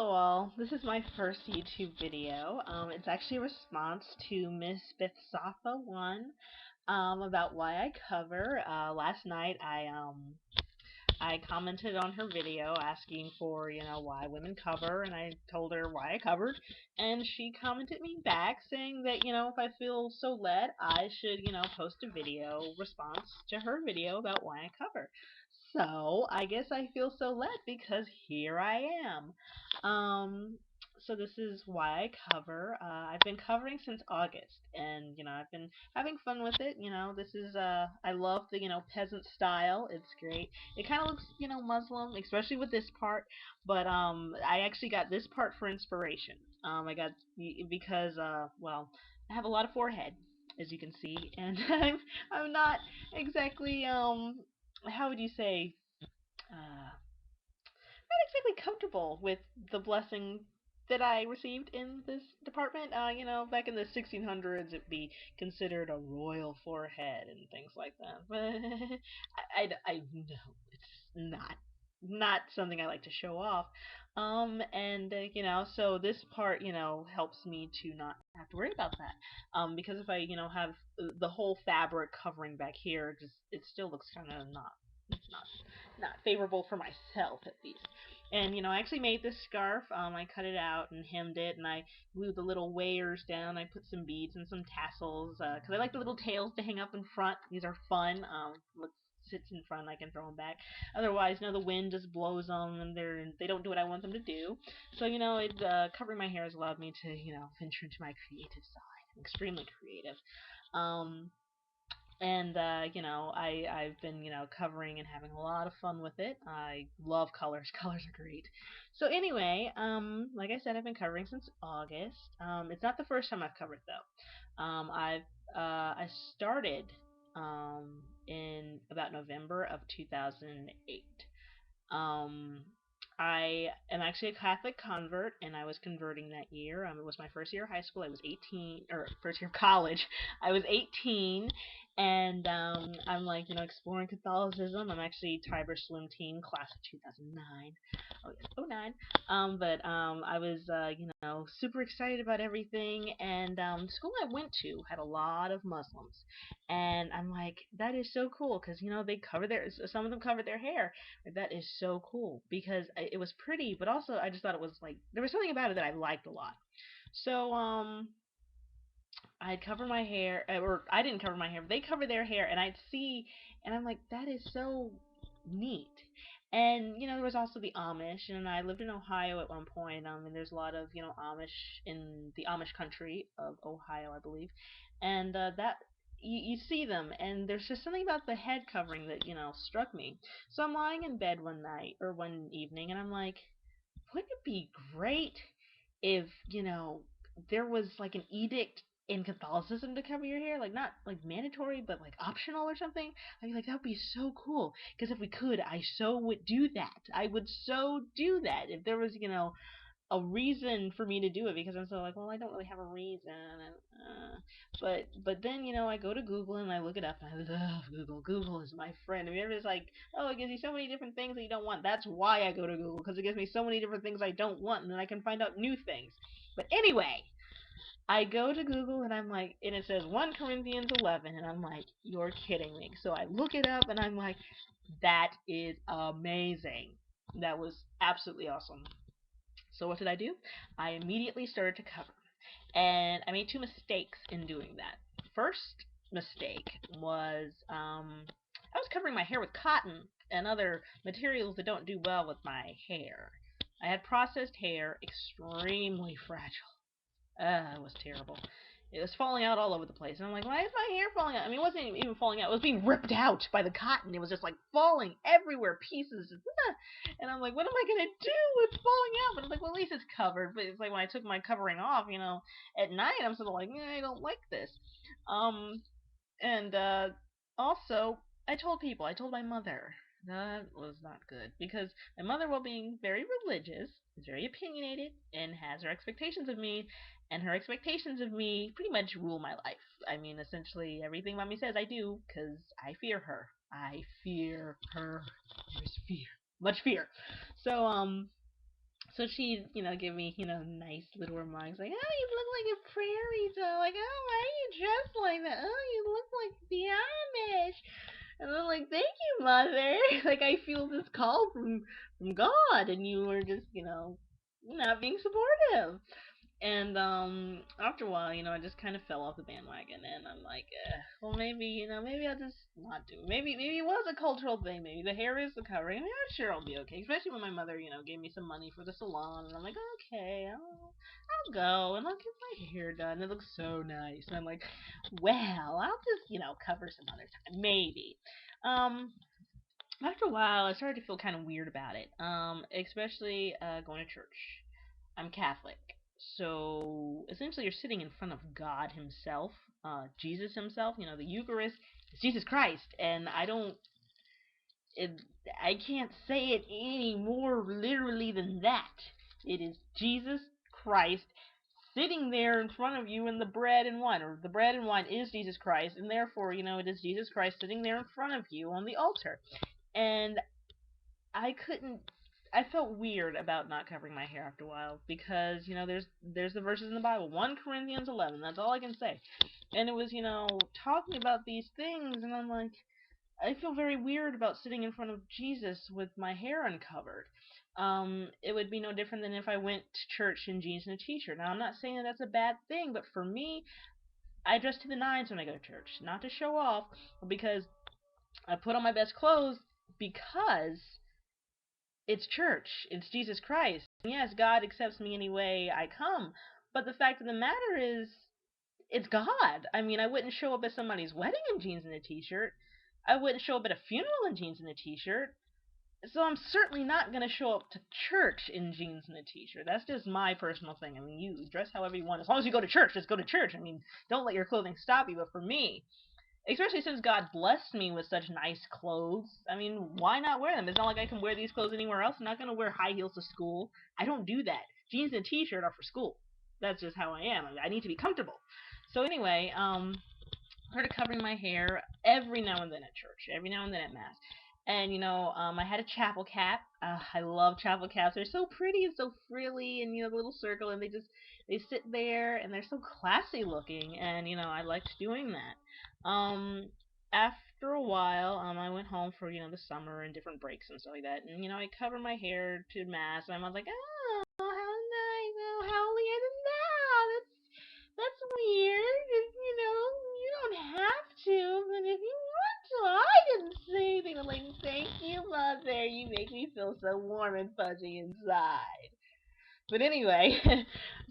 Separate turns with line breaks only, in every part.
Hello all, this is my first YouTube video. It's actually a response to Miss Bethsatha1 about why I cover. Last night I commented on her video asking for, why women cover, and I told her why I covered, and she commented me back saying that, if I feel so led, I should, post a video response to her video about why I cover. So, I guess I feel so led because here I am. So this is why I cover. I've been covering since August, and, I've been having fun with it. This is, I love the, peasant style. It's great. It kind of looks, Muslim, especially with this part. But I actually got this part for inspiration. I got because well, I have a lot of forehead, as you can see, and I'm not exactly how would you say not exactly comfortable with the blessing that I received in this department. Back in the 1600s, it'd be considered a royal forehead and things like that. But I know it's not something I like to show off. And so this part, helps me to not have to worry about that. Because if I, have the whole fabric covering back here, it still looks kind of not favorable for myself at least. And I actually made this scarf. I cut it out and hemmed it, and I glued the little wires down. I put some beads and some tassels because I like the little tails to hang up in front. These are fun. What sits in front, I can throw them back. Otherwise, the wind just blows them, and they don't do what I want them to do. So covering my hair has allowed me to venture into my creative side. I'm extremely creative. Um, and I've been covering and having a lot of fun with it. I love colors. Colors are great. So anyway, like I said, I've been covering since August. It's not the first time I've covered though. I started in about November of 2008. Um, I am actually a Catholic convert, and I was converting that year. It was my first year of high school. I was 18, or first year of college. I was 18, and I'm like, exploring Catholicism. I'm actually Tiber Swim Team, class of 2009. Oh, yes, '09. But I was, super excited about everything, and the school I went to had a lot of Muslims, and I'm like, that is so cool, because they cover some of them covered their hair. That is so cool because it was pretty, but also I just thought it was like there was something about it that I liked a lot. So I'd cover my hair, or I didn't cover my hair, but they cover their hair, and I'd see, and I'm like, that is so neat. And there was also the Amish, and I lived in Ohio at one point. And there's a lot of Amish in the Amish country of Ohio, I believe, and that you see them, and there's just something about the head covering that struck me. So I'm lying in bed one night or one evening, and I'm like, wouldn't it be great if there was like an edict in Catholicism to cover your hair, like not like mandatory, but like optional or something? I'd be like, that would be so cool. Because if we could, I so would do that. I would so do that if there was, a reason for me to do it. Because I'm so like, well, I don't really have a reason. But then I go to Google and I look it up, and I love Google. Google is my friend. I mean, everybody's like, oh, it gives you so many different things that you don't want. That's why I go to Google, because it gives me so many different things I don't want, and then I can find out new things. But anyway, I go to Google and I'm like, and it says 1 Corinthians 11, and I'm like, you're kidding me. So I look it up and I'm like, that is amazing. That was absolutely awesome. So what did I do? I immediately started to cover. And I made two mistakes in doing that. First mistake was I was covering my hair with cotton and other materials that don't do well with my hair. I had processed hair, extremely fragile. It was terrible. It was falling out all over the place. And I'm like, why is my hair falling out? I mean, it wasn't even falling out. It was being ripped out by the cotton. It was just like falling everywhere, pieces. And I'm like, what am I going to do? It's falling out. But it's like, well, at least it's covered. But it's like when I took my covering off, at night, I'm sort of like, I don't like this. Um, and also, I told my mother. That was not good because my mother, while being very religious, is very opinionated and has her expectations of me, and her expectations of me pretty much rule my life. I mean, essentially everything mommy says I do because I fear her. I fear her. There's fear, much fear. So So she, give me, nice little remarks like, "Oh, you look like a prairie dog." Like, "Oh, why are you dressed like that?" "Oh, you look like the Amish." And I'm like, "Thank you, mother." Like, I feel this call from God, and you were just, not being supportive. And after a while, I just kind of fell off the bandwagon, and I'm like, well, maybe, maybe I'll just not do it. Maybe it was a cultural thing. Maybe the hair is the covering. I mean, I'm sure I'll be okay. Especially when my mother, gave me some money for the salon, and I'm like, okay, I'll go and I'll get my hair done. It looks so nice. And I'm like, well, I'll just, cover some other time, maybe. Um, After a while, I started to feel kind of weird about it. Especially going to church. I'm Catholic. So essentially, you're sitting in front of God Himself, Jesus Himself. The Eucharist is Jesus Christ, and it, I can't say it any more literally than that. It is Jesus Christ sitting there in front of you in the bread and wine, or the bread and wine is Jesus Christ, and therefore, it is Jesus Christ sitting there in front of you on the altar. And I couldn't. I felt weird about not covering my hair after a while because there's the verses in the Bible, 1 Corinthians 11. That's all I can say, and it was talking about these things, and I'm like, I feel very weird about sitting in front of Jesus with my hair uncovered. It would be no different than if I went to church in jeans and a t-shirt. Now I'm not saying that that's a bad thing, but for me, I dress to the nines when I go to church, not to show off, but because I put on my best clothes because it's church. It's Jesus Christ. Yes, God accepts me any way I come. But the fact of the matter is, it's God. I mean, I wouldn't show up at somebody's wedding in jeans and a t-shirt. I wouldn't show up at a funeral in jeans and a t-shirt. So I'm certainly not going to show up to church in jeans and a t-shirt. That's just my personal thing. I mean, you dress however you want. As long as you go to church, just go to church. I mean, don't let your clothing stop you. But for me, especially since God blessed me with such nice clothes. I mean, why not wear them? It's not like I can wear these clothes anywhere else. I'm not gonna wear high heels to school. I don't do that. Jeans and t-shirt are for school. That's just how I am. I need to be comfortable. So anyway, started covering my hair every now and then at church, every now and then at mass. And I had a chapel cap. I love chapel caps. They're so pretty and so frilly, and the little circle, and they sit there, and they're so classy looking. And I liked doing that. After a while, I went home for the summer and different breaks and stuff like that. And I covered my hair to mass, and I was like, oh, how nice! Oh, holier than thou. That's weird. You don't have to, but if you want to, I didn't say anything. I'm like, thank you, mother. You make me feel so warm and fuzzy inside. But anyway,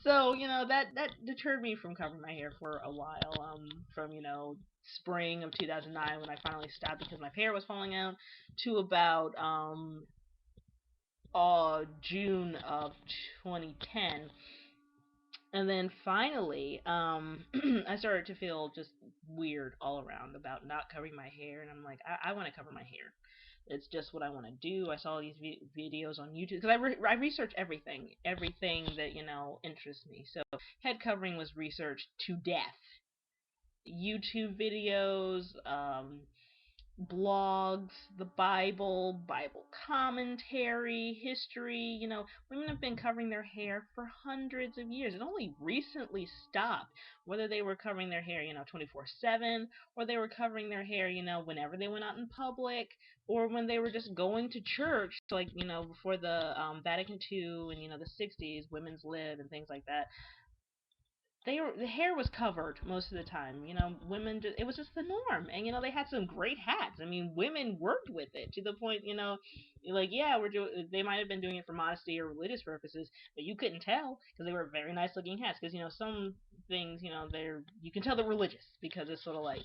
so that deterred me from covering my hair for a while. From spring of 2009 when I finally stopped because my hair was falling out, to about June of 2010. And then finally, I started to feel just weird all around about not covering my hair, and I'm like, I want to cover my hair. It's just what I want to do. I saw these videos on YouTube because I research everything that interests me. So head covering was researched to death. YouTube videos, blogs, the Bible commentary, history. Women have been covering their hair for hundreds of years. It only recently stopped. Whether they were covering their hair, 24/7, or they were covering their hair, whenever they went out in public, or when they were just going to church, like, before the Vatican II and, the 60s, women's lib and things like that. The hair was covered most of the time. Women just, it was just the norm, and they had some great hats. I mean, women worked with it to the point, like, yeah, they might have been doing it for modesty or religious purposes, but you couldn't tell because they were very nice looking hats. Because some things, you can tell they're religious because it's sort of like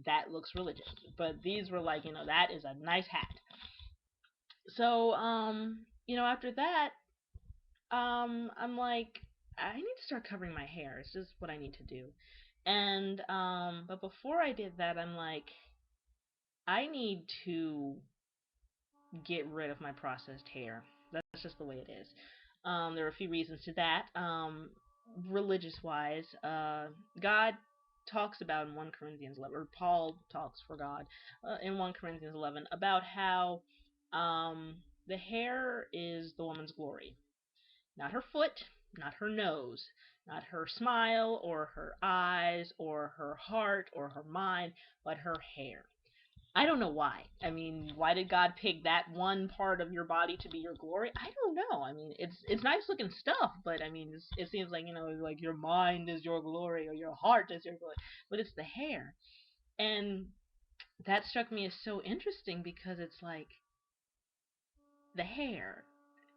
that looks religious, but these were like, that is a nice hat. So after that, I'm like, I need to start covering my hair. It's just what I need to do. And but before I did that, I'm like, I need to get rid of my processed hair. That's just the way it is. There are a few reasons to that. Religious wise, God talks about in 1 Corinthians 11, or Paul talks for God in 1 Corinthians 11 about how the hair is the woman's glory. Not her foot, not her nose, not her smile or her eyes or her heart or her mind, but her hair. I don't know why. I mean, why did God pick that one part of your body to be your glory? I don't know. I mean, it's nice looking stuff, but I mean, it seems like, like your mind is your glory or your heart is your glory, but it's the hair. And that struck me as so interesting because it's like the hair.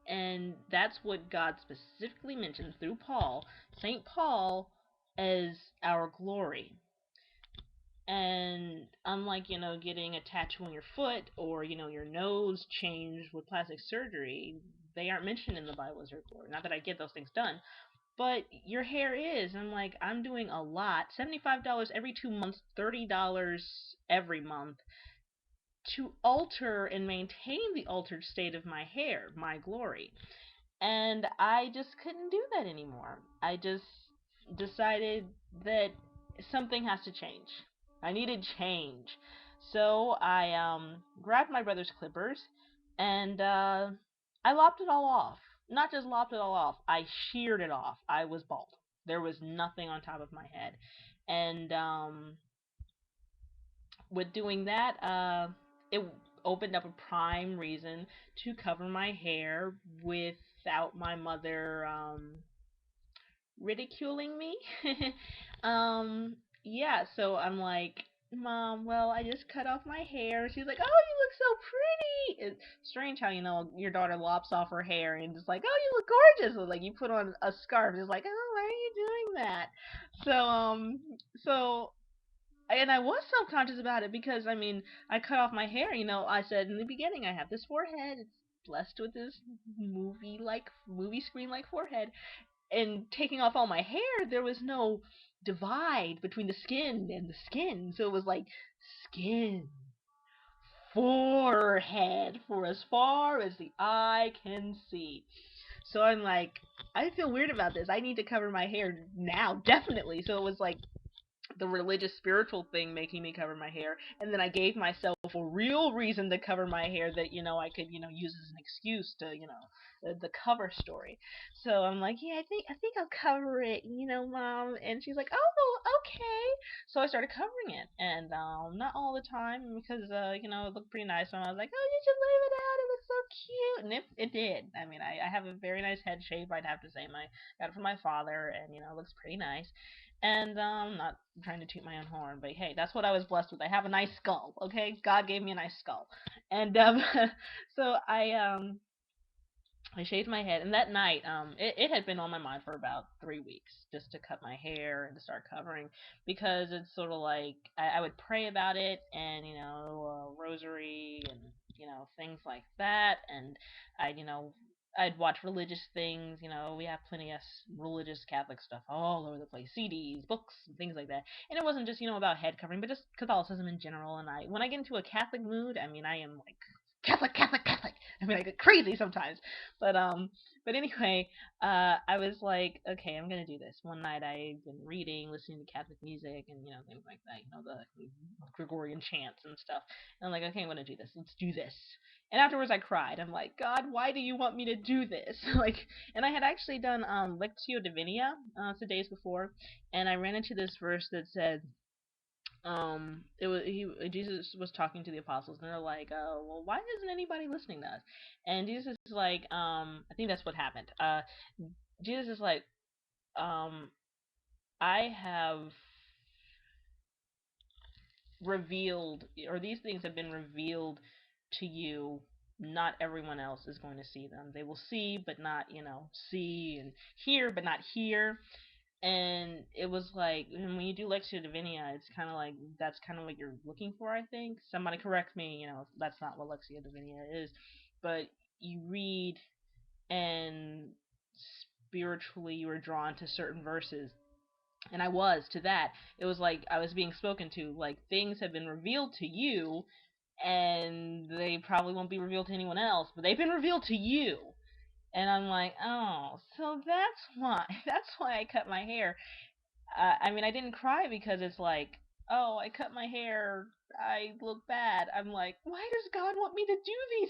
And that's what God specifically mentions through Paul, St. Paul, as our glory. And unlike, getting a tattoo on your foot or, your nose changed with plastic surgery, they aren't mentioned in the Bible as your glory. Not that I get those things done, but your hair is. I'm like, I'm doing a lot. $75 every 2 months, $30 every month to alter and maintain the altered state of my hair, my glory. And I just couldn't do that anymore. I just decided that something has to change. I needed change. So I grabbed my brother's clippers and I lopped it all off. Not just lopped it all off, I sheared it off. I was bald. There was nothing on top of my head. And with doing that, it opened up a prime reason to cover my hair without my mother ridiculing me. Yeah, so I'm like, Mom, well, I just cut off my hair. She's like, oh, you look so pretty. It's strange how, your daughter lops off her hair and just like, oh, you look gorgeous. So, like, you put on a scarf. It's like, oh, why are you doing that? So, so and I was self-conscious about it because I mean I cut off my hair. I said in the beginning I have this forehead. It's blessed with this movie screen like forehead. And taking off all my hair, there was no divide between the skin and the skin. So it was like skin, forehead for as far as the eye can see. So I'm like, I feel weird about this. I need to cover my hair now, definitely. So it was like the religious spiritual thing making me cover my hair, and then I gave myself a real reason to cover my hair that I could use as an excuse to the cover story. So I'm like, yeah, I think I'll cover it, Mom. And she's like, oh, okay. So I started covering it, and not all the time because it looked pretty nice. And I was like, oh, you should leave it out. It looks so cute, and it did. I mean, I have a very nice head shape. I'd have to say, my got it from my father, and it looks pretty nice. And not trying to toot my own horn, but hey, that's what I was blessed with. I have a nice skull. Okay, God gave me a nice skull, and so I shaved my head, and that night, it had been on my mind for about 3 weeks just to cut my hair and to start covering because it's sort of like I would pray about it and rosary and things like that, and I'd I'd watch religious things. We have plenty of religious Catholic stuff all over the place, CDs, books, things like that. And it wasn't just about head covering, but just Catholicism in general. And when I get into a Catholic mood, I mean, I am like Catholic, Catholic, Catholic. I mean, I get crazy sometimes. But anyway, I was like, okay, I'm gonna do this. One night I've been reading, listening to Catholic music, and things like that. The Gregorian chants and stuff. And I'm like, okay, I'm gonna do this. Let's do this. And afterwards, I cried. I'm like, God, why do you want me to do this? And I had actually done Lectio Divina the days before, and I ran into this verse that said, it was Jesus was talking to the apostles, and they're like, well, why isn't anybody listening to us? And Jesus is like, I think that's what happened. Jesus is like, um, I have revealed, or these things have been revealed to you. Not everyone else is going to see them. They will see, but not, see, and hear, but not hear. And it was like, when you do Lectio Divina, it's kind of like that's kind of what you're looking for. I think somebody correct me. If that's not what Lectio Divina is, but you read and spiritually you are drawn to certain verses, and I was to that. It was like I was being spoken to. Like, things have been revealed to you, and they probably won't be revealed to anyone else, but they've been revealed to you. And I'm like, oh, so that's why. That's why I cut my hair. I mean, I didn't cry because it's like, oh, I cut my hair, I look bad. I'm like, why does God want me to do these